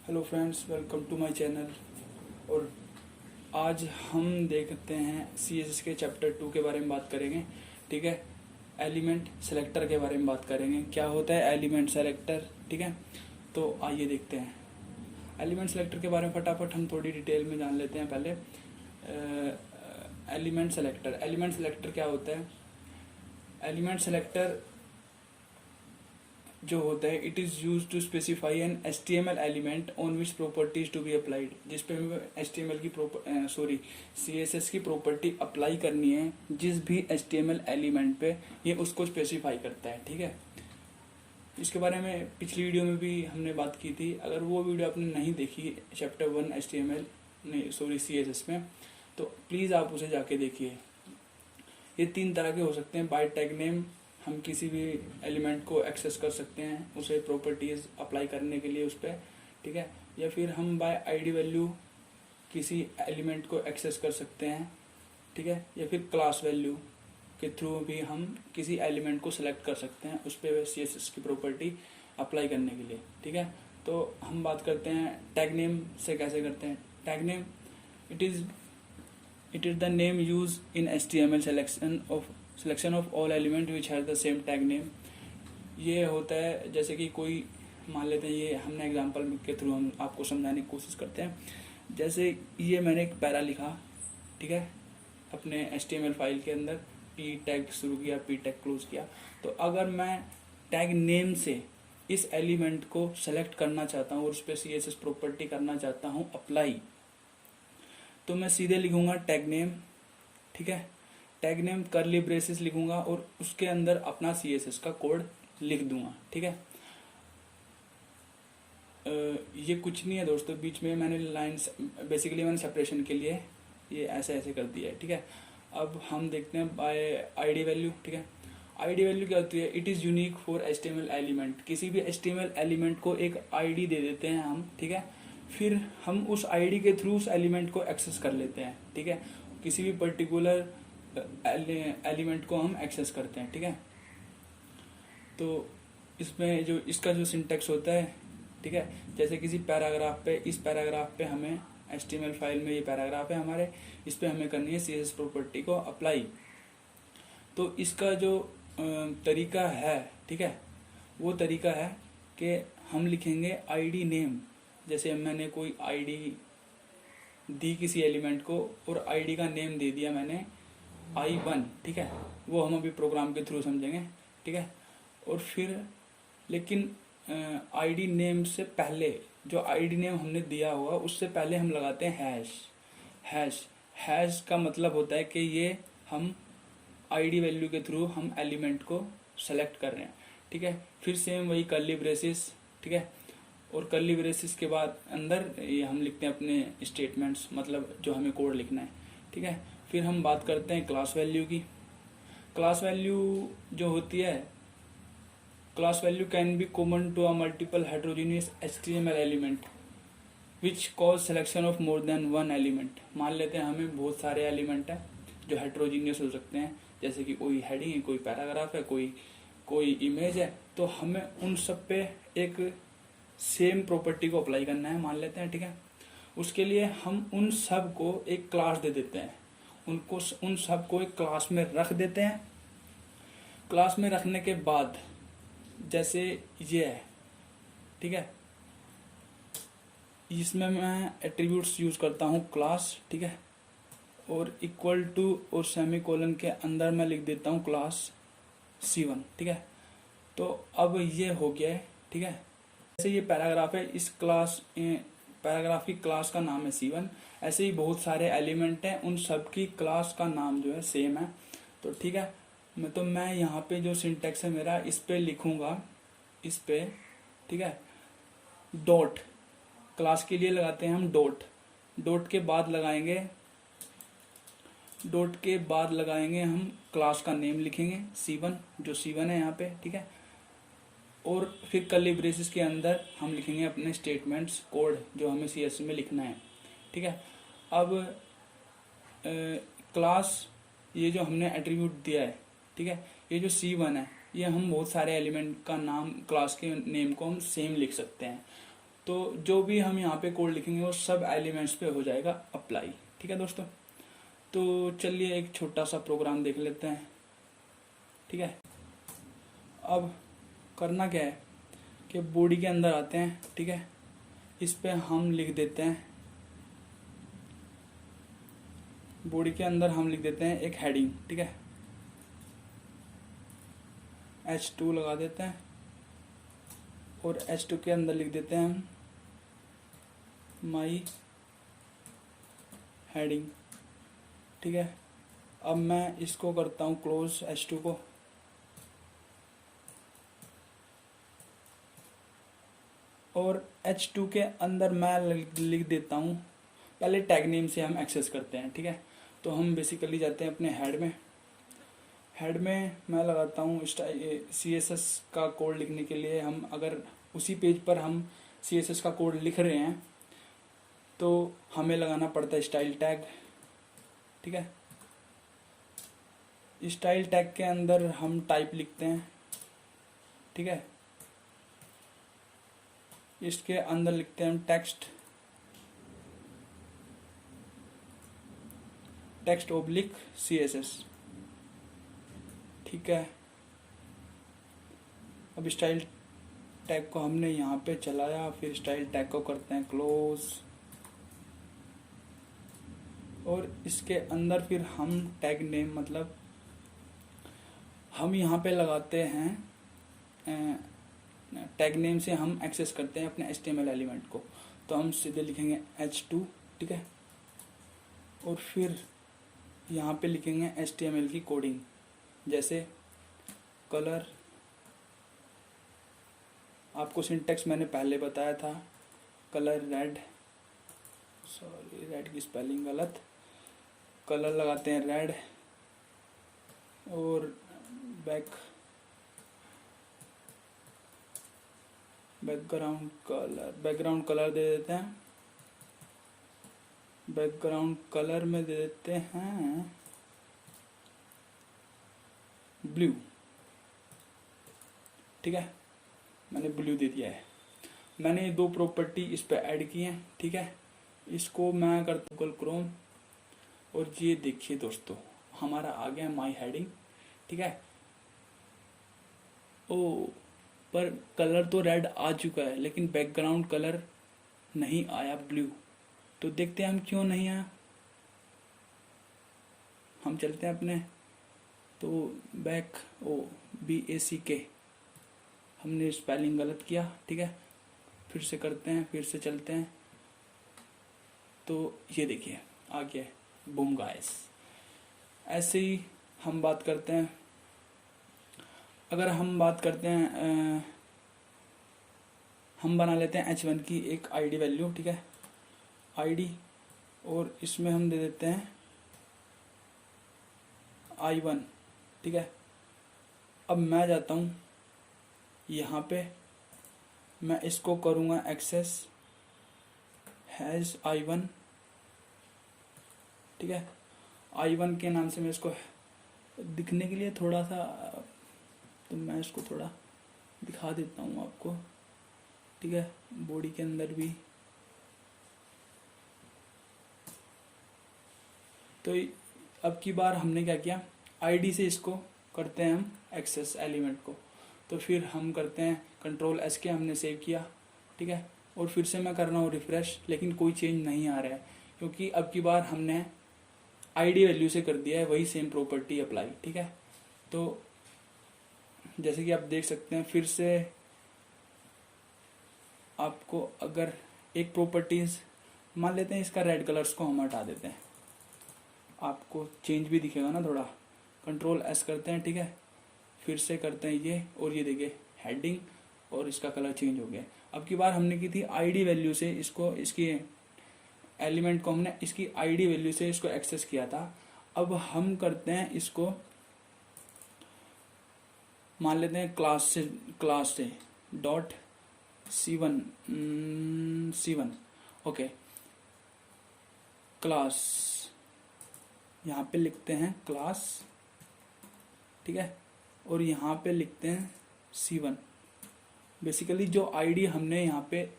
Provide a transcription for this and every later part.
Hello friends, welcome to my channel. और आज हम देखते हैं CSS के चैप्टर 2 के बारे में बात करेंगे। ठीक है, एलिमेंट सेलेक्टर के बारे में बात करेंगे। क्या होता है एलिमेंट सेलेक्टर? ठीक है, तो आइए देखते हैं एलिमेंट सेलेक्टर के बारे में। फटाफट हम थोड़ी डिटेल में जान लेते हैं पहले। एलिमेंट सेलेक्टर क्या होता है? एलिमेंट सेलेक्टर जो होता है, it is use to specify an HTML element on which properties to be applied. जिस पे HTML की CSS की प्रॉपर्टी अप्लाई करनी है, जिस भी HTML एलिमेंट पे, ये उसको स्पेसिफाई करता है। ठीक है, इसके बारे में पिछली वीडियो में भी हमने बात की थी। अगर वो वीडियो आपने नहीं देखी चैप्टर 1 CSS में, तो प्लीज़ आप उसे जाके देखिए। ये 3 तरह के हो सकते हैं। बाय टैग नेम, हम किसी भी एलिमेंट को एक्सेस कर सकते हैं उसे प्रॉपर्टीज अप्लाई करने के लिए उस पर। ठीक है, या फिर हम बाय आईडी वैल्यू किसी एलिमेंट को एक्सेस कर सकते हैं। ठीक है, या फिर क्लास वैल्यू के थ्रू भी हम किसी एलिमेंट को सिलेक्ट कर सकते हैं उस पर CSS की प्रॉपर्टी अप्लाई करने के लिए। ठीक है, तो हम बात करते हैं टैग नेम से कैसे करते हैं। Tag name, it is the name use in HTML selection of all element which has the same tag name. ये होता है जैसे कि कोई मान लेते हैं, ये हमने एग्जांपल के थ्रू हम आपको समझाने की कोशिश करते हैं। जैसे ये मैंने एक पैरा लिखा, ठीक है, अपने HTML फाइल के अंदर P टैग शुरू किया, P टैग क्लोज किया। तो अगर मैं टैग नेम से इस एलिमेंट को सेलेक्ट करना चाहता हूँ और उस पर CSS प्रॉपर्टी करना चाहता हूँ अप्लाई, तो मैं सीधे लिखूंगा टैग नेम। ठीक है, टैग नेम कर्ली ब्रेसेस लिखूंगा और उसके अंदर अपना CSS का कोड लिख दूंगा। ठीक है, ये कुछ नहीं है दोस्तों, बीच में मैंने लाइंस बेसिकली मैंने सेपरेशन के लिए ये ऐसे ऐसे कर दिया है। ठीक है, अब हम देखते हैं बाय आईडी वैल्यू। ठीक है, आईडी वैल्यू क्या होती है? It is unique for HTML element. किसी भी HTML एलिमेंट को एक ID दे देते हैं हम। ठीक है, फिर हम उस ID के थ्रू उस एलिमेंट को एक्सेस कर लेते हैं। ठीक है, किसी भी पर्टिकुलर एलिमेंट को हम एक्सेस करते हैं। ठीक है, तो इसमें जो इसका जो सिंटेक्स होता है, ठीक है, जैसे किसी पैराग्राफ पे, इस पैराग्राफ पे हमें HTML फाइल में ये पैराग्राफ है हमारे, इस पे हमें करनी है CSS प्रॉपर्टी को अप्लाई। तो इसका जो तरीका है, ठीक है, वो तरीका है कि हम लिखेंगे ID नेम। जैसे मैंने कोई ID दी किसी एलिमेंट को और ID का नेम दे दिया मैंने I1। ठीक है, वो हम अभी प्रोग्राम के थ्रू समझेंगे। ठीक है, और फिर लेकिन ID नेम से पहले, जो ID नेम हमने दिया हुआ उससे पहले हम लगाते हैं हैश का मतलब होता है कि ये हम ID वैल्यू के थ्रू हम एलिमेंट को सेलेक्ट कर रहे हैं। ठीक है, फिर सेम वही कर्ली ब्रेसेस। ठीक है, और कर्ली ब्रेसेस के बाद अंदर ये हम लिखते हैं अपने स्टेटमेंट्स, मतलब जो हमें कोड लिखना है। ठीक है, फिर हम बात करते हैं क्लास वैल्यू की। क्लास वैल्यू जो होती है, class value can be common to a multiple heterogeneous HTML element which cause selection of more than one element. मान लेते हैं हमें बहुत सारे एलिमेंट हैं जो हेट्रोजीनियस हो सकते हैं, जैसे कि कोई हेडिंग है, कोई पैराग्राफ है, कोई इमेज है, तो हमें उन सब पे एक सेम प्रॉपर्टी को अप्लाई करना है मान लेते हैं। ठीक है, उसके लिए हम उन सब को एक क्लास दे देते हैं, उन सब को एक क्लास में रख देते हैं। क्लास में रखने के बाद जैसे ये है, ठीक है, इसमें मैं एट्रीब्यूट्स यूज करता हूँ क्लास। ठीक है, और इक्वल टू और सेमीकोलन के अंदर मैं लिख देता हूँ क्लास C1। ठीक है, तो अब ये हो गया है। ठीक है, जैसे ये पैराग्राफ है, इस पैराग्राफ की क्लास का नाम है C1। ऐसे ही बहुत सारे एलिमेंट हैं, उन सब की क्लास का नाम जो है सेम है। तो ठीक है, मैं यहाँ पे जो सिंटेक्स है मेरा, इस पे लिखूंगा, इस पे। ठीक है, डॉट क्लास के लिए लगाते हैं हम डॉट के बाद लगाएंगे हम क्लास का नेम लिखेंगे C1, जो C1 है यहाँ पे। ठीक है, और फिर कर्ली ब्रेसेस के अंदर हम लिखेंगे अपने स्टेटमेंट्स कोड जो हमें CSS में लिखना है। ठीक है, अब क्लास, ये जो हमने एट्रीब्यूट दिया है, ठीक है, ये जो C1 है, ये हम बहुत सारे एलिमेंट का नाम, क्लास के नेम को हम सेम लिख सकते हैं। तो जो भी हम यहाँ पे कोड लिखेंगे वो सब एलिमेंट्स पे हो जाएगा अप्लाई। ठीक है दोस्तों, तो चलिए एक छोटा सा प्रोग्राम देख लेते हैं। ठीक है, अब करना क्या है कि बॉडी के अंदर आते हैं। ठीक है, इस पे हम लिख देते हैं, बॉडी के अंदर हम लिख देते हैं एक हेडिंग। ठीक है, H2 लगा देते हैं और H2 के अंदर लिख देते हैं हम माई हेडिंग। ठीक है, अब मैं इसको करता हूँ क्लोज H2 को, और H2 के अंदर मैं लिख देता हूँ, पहले टैग नेम से हम एक्सेस करते हैं। ठीक है, तो हम बेसिकली जाते हैं अपने हेड में। हेड में मैं लगाता हूँ CSS का कोड लिखने के लिए। हम अगर उसी पेज पर हम CSS का कोड लिख रहे हैं तो हमें लगाना पड़ता है स्टाइल टैग। ठीक है, स्टाइल टैग के अंदर हम टाइप लिखते हैं। ठीक है, इसके अंदर लिखते हैं हम टेक्स्ट ओब्लिक CSS। ठीक है, अब स्टाइल टैग को हमने यहाँ पे चलाया, फिर स्टाइल टैग को करते हैं क्लोज, और इसके अंदर फिर हम टैग नेम मतलब हम यहाँ पे लगाते हैं टैग नेम से हम एक्सेस करते हैं अपने HTML एलिमेंट को। तो हम सीधे लिखेंगे H2। ठीक है, और फिर यहाँ पे लिखेंगे HTML की कोडिंग, जैसे कलर, आपको सिंटेक्स मैंने पहले बताया था, कलर रेड, सॉरी रेड की स्पेलिंग गलत, कलर लगाते हैं रेड, और बैकग्राउंड कलर दे देते हैं, बैकग्राउंड कलर में दे देते हैं ब्लू। ठीक है, मैंने ब्लू दे दिया है। मैंने 2 प्रॉपर्टी इस पे ऐड की हैं। ठीक है, इसको मैं करता हूँ गूगल क्रोम, और ये देखिए दोस्तों हमारा आ गया माई हेडिंग। ठीक है, ओ पर कलर तो रेड आ चुका है लेकिन बैकग्राउंड कलर नहीं आया ब्लू। तो देखते हैं हम क्यों नहीं आया। हम चलते हैं अपने, तो BACK, हमने स्पेलिंग गलत किया। ठीक है, फिर से करते हैं, फिर से चलते हैं, तो ये देखिए आ गया, बूम गाइस। ऐसे ही हम बात करते हैं, अगर हम बात करते हैं हम बना लेते हैं H1 की एक ID वैल्यू। ठीक है, ID, और इसमें हम दे देते हैं I1। ठीक है, अब मैं जाता हूँ यहाँ पे, मैं इसको करूँगा एक्सेस हैज I1। ठीक है, I1 के नाम से मैं इसको दिखने के लिए थोड़ा सा, तो मैं इसको थोड़ा दिखा देता हूँ आपको। ठीक है, बॉडी के अंदर भी, तो अब की बार हमने क्या किया, ID से इसको करते हैं हम एक्सेस एलिमेंट को। तो फिर हम करते हैं Ctrl+S के, हमने सेव किया। ठीक है, और फिर से मैं कर रहा हूँ रिफ्रेश, लेकिन कोई चेंज नहीं आ रहा है क्योंकि अब की बार हमने ID वैल्यू से कर दिया है वही सेम प्रॉपर्टी अप्लाई। ठीक है, तो जैसे कि आप देख सकते हैं, फिर से आपको अगर एक प्रॉपर्टीज मान लेते हैं, इसका रेड कलर्स को हम हटा देते हैं, आपको चेंज भी दिखेगा ना थोड़ा। Ctrl+S करते हैं। ठीक है, फिर से करते हैं ये, और ये देखिए हेडिंग, और इसका कलर चेंज हो गया। अब की बार हमने की थी ID वैल्यू से इसको, इसकी एलिमेंट को हमने इसकी ID वैल्यू से इसको एक्सेस किया था। अब हम करते हैं इसको, मान लेते हैं क्लास से डॉट C1 ओके, क्लास, यहाँ पे लिखते हैं क्लास। ठीक है, और यहाँ पे लिखते हैं C1। बेसिकली जो ID हमने यहाँ पे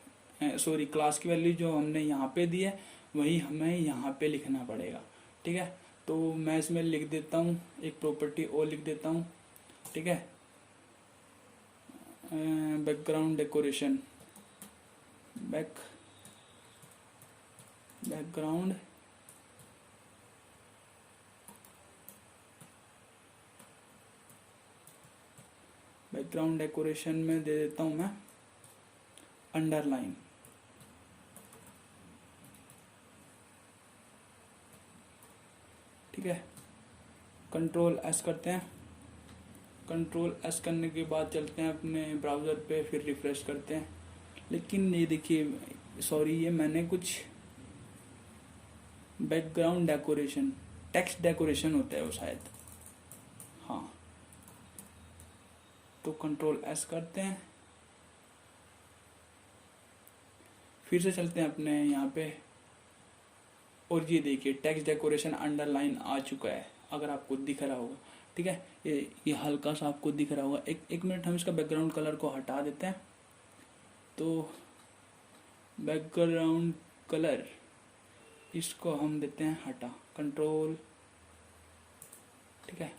सॉरी क्लास की वैल्यू जो हमने यहाँ पे दी है वही हमें यहाँ पे लिखना पड़ेगा। ठीक है, तो मैं इसमें लिख देता हूँ, एक प्रॉपर्टी और लिख देता हूँ। ठीक है, background decoration, background background decoration में दे देता हूँ मैं अंडरलाइन। ठीक है, कंट्रोल एस करते हैं। कंट्रोल एस करने के बाद चलते हैं अपने ब्राउज़र पे, फिर रिफ्रेश करते हैं। लेकिन ये देखिए, सॉरी, ये मैंने कुछ बैकग्राउंड डेकोरेशन, टेक्स्ट डेकोरेशन होता है वो शायद, हाँ। तो कंट्रोल एस करते हैं, फिर से चलते हैं अपने यहाँ पे, और ये देखिए टेक्स्ट डेकोरेशन अंडरलाइन आ चुका है, अगर आपको दिख रहा होगा। ठीक है, ये हल्का सा आपको दिख रहा होगा। एक मिनट, हम इसका बैकग्राउंड कलर को हटा देते हैं। तो बैकग्राउंड कलर इसको हम देते हैं हटा, कंट्रोल, ठीक है,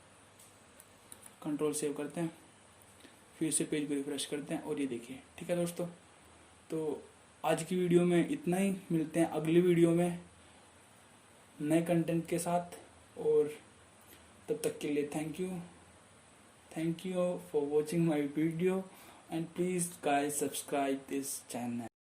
कंट्रोल सेव करते हैं, फिर से पेज को रिफ्रेश करते हैं, और ये देखिए। ठीक है दोस्तों, तो आज की वीडियो में इतना ही। मिलते हैं अगली वीडियो में नए कंटेंट के साथ, और तब तक के लिए thank you for watching my video, and please guys subscribe this channel.